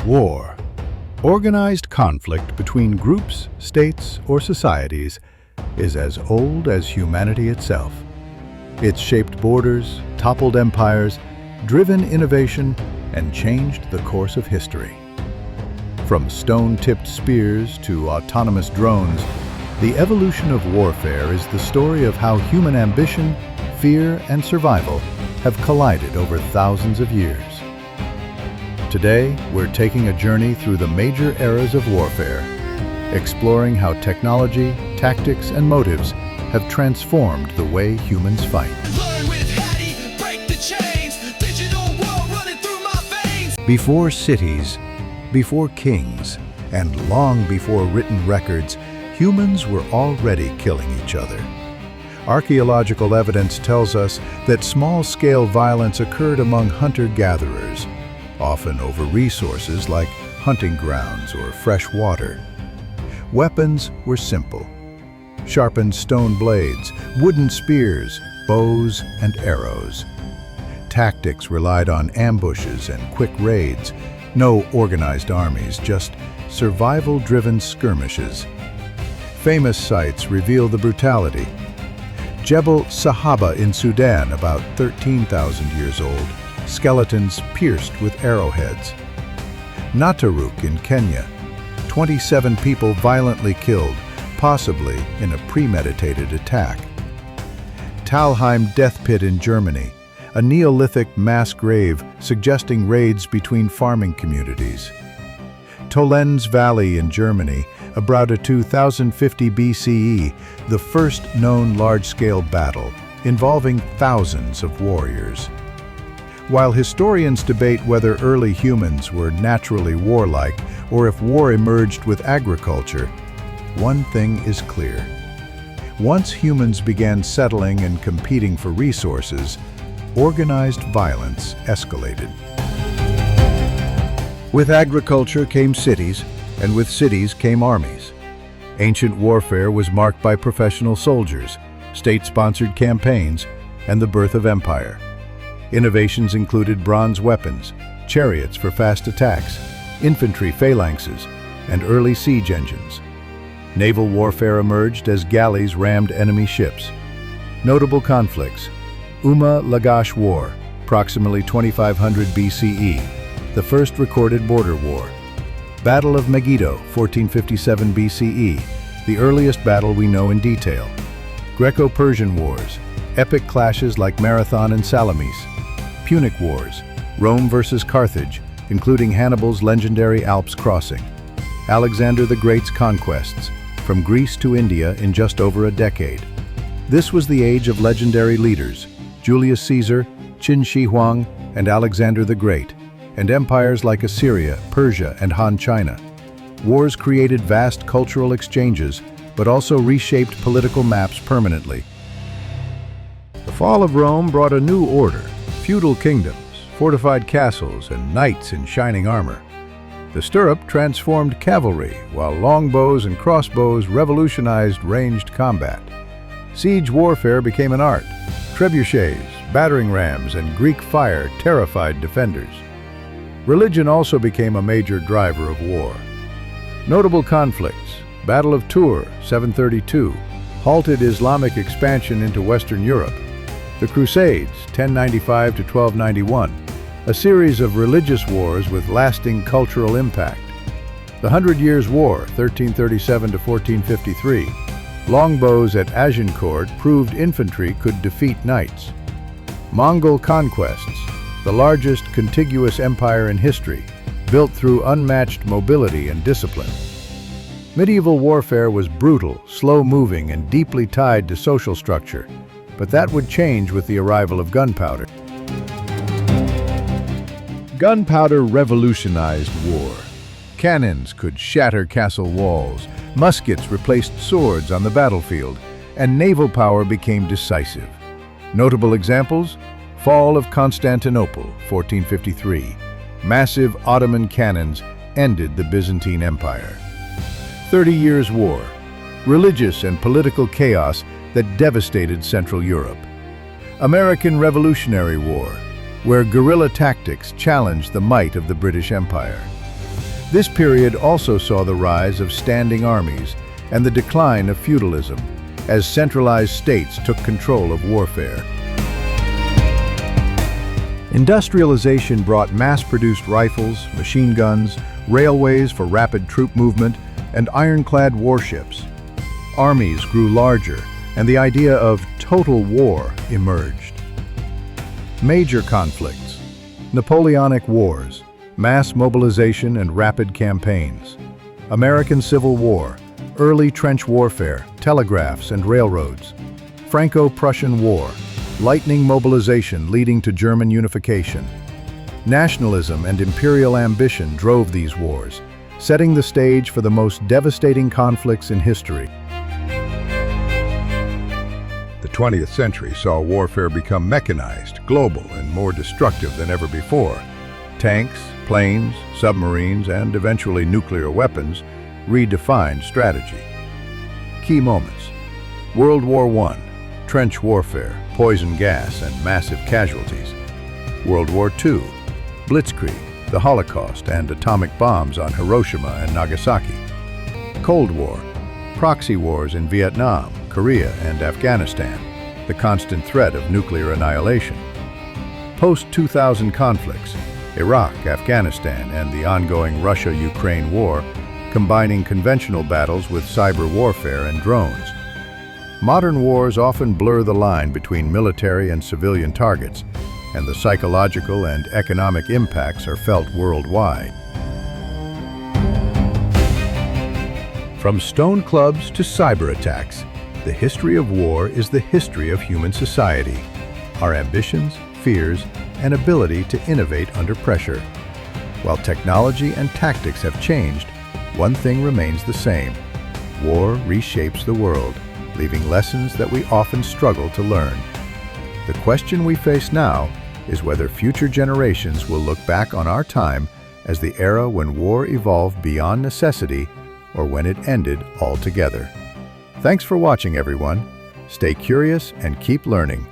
War. Organized conflict between groups, states, or societies is as old as humanity itself. It's shaped borders, toppled empires, driven innovation, and changed the course of history. From stone-tipped spears to autonomous drones, the evolution of warfare is the story of how human ambition, fear, and survival have collided over thousands of years. Today, we're taking a journey through the major eras of warfare, exploring how technology, tactics, and motives have transformed the way humans fight. Learn with Hattie, break the chains, digital world running through my veins. Before cities, before kings, and long before written records, humans were already killing each other. Archaeological evidence tells us that small-scale violence occurred among hunter-gatherers, often over resources like hunting grounds or fresh water. Weapons were simple: sharpened stone blades, wooden spears, bows, and arrows. Tactics relied on ambushes and quick raids. No organized armies, just survival-driven skirmishes. Famous sites reveal the brutality. Jebel Sahaba in Sudan, about 13,000 years old, skeletons pierced with arrowheads. Nataruk in Kenya, 27 people violently killed, possibly in a premeditated attack. Talheim death pit in Germany, a Neolithic mass grave suggesting raids between farming communities. Tolenz Valley in Germany, about 2050 BCE, the first known large-scale battle involving thousands of warriors. While historians debate whether early humans were naturally warlike or if war emerged with agriculture, one thing is clear. Once humans began settling and competing for resources, organized violence escalated. With agriculture came cities, and with cities came armies. Ancient warfare was marked by professional soldiers, state-sponsored campaigns, and the birth of empire. Innovations included bronze weapons, chariots for fast attacks, infantry phalanxes, and early siege engines. Naval warfare emerged as galleys rammed enemy ships. Notable conflicts: Lagash War, approximately 2500 BCE, the first recorded border war. Battle of Megiddo, 1457 BCE, the earliest battle we know in detail. Greco-Persian Wars, epic clashes like Marathon and Salamis. Punic Wars, Rome versus Carthage, including Hannibal's legendary Alps crossing. Alexander the Great's conquests, from Greece to India in just over a decade. This was the age of legendary leaders: Julius Caesar, Qin Shi Huang, and Alexander the Great, and empires like Assyria, Persia, and Han China. Wars created vast cultural exchanges, but also reshaped political maps permanently. The fall of Rome brought a new order: feudal kingdoms, fortified castles, and knights in shining armor. The stirrup transformed cavalry, while longbows and crossbows revolutionized ranged combat. Siege warfare became an art. Trebuchets, battering rams, and Greek fire terrified defenders. Religion also became a major driver of war. Notable conflicts: Battle of Tours, 732, halted Islamic expansion into Western Europe. The Crusades, 1095 to 1291, a series of religious wars with lasting cultural impact. The Hundred Years' War, 1337 to 1453, longbows at Agincourt proved infantry could defeat knights. Mongol conquests, the largest contiguous empire in history, built through unmatched mobility and discipline. Medieval warfare was brutal, slow-moving, and deeply tied to social structure, but that would change with the arrival of gunpowder. Gunpowder revolutionized war. Cannons could shatter castle walls, muskets replaced swords on the battlefield, and naval power became decisive. Notable examples: Fall of Constantinople, 1453. Massive Ottoman cannons ended the Byzantine Empire. 30 Years' War. Religious and political chaos that devastated Central Europe. American Revolutionary War, where guerrilla tactics challenged the might of the British Empire. This period also saw the rise of standing armies and the decline of feudalism, as centralized states took control of warfare. Industrialization brought mass-produced rifles, machine guns, railways for rapid troop movement, and ironclad warships. Armies grew larger, and the idea of total war emerged. Major conflicts: Napoleonic Wars, mass mobilization and rapid campaigns. American Civil War, early trench warfare, telegraphs and railroads. Franco-Prussian War, lightning mobilization leading to German unification. Nationalism and imperial ambition drove these wars, setting the stage for the most devastating conflicts in history. The 20th century saw warfare become mechanized, global, and more destructive than ever before. Tanks, planes, submarines, and eventually nuclear weapons redefined strategy. Key moments: World War I, trench warfare, poison gas, and massive casualties. World War II, blitzkrieg, the Holocaust, and atomic bombs on Hiroshima and Nagasaki. Cold War, proxy wars in Vietnam, Korea, and Afghanistan, the constant threat of nuclear annihilation. Post-2000 conflicts, Iraq, Afghanistan, and the ongoing Russia-Ukraine war, combining conventional battles with cyber warfare and drones. Modern wars often blur the line between military and civilian targets, and the psychological and economic impacts are felt worldwide. From stone clubs to cyber attacks, the history of war is the history of human society, our ambitions, fears, and ability to innovate under pressure. While technology and tactics have changed, one thing remains the same: war reshapes the world, leaving lessons that we often struggle to learn. The question we face now is whether future generations will look back on our time as the era when war evolved beyond necessity or when it ended altogether. Thanks for watching, everyone. Stay curious and keep learning.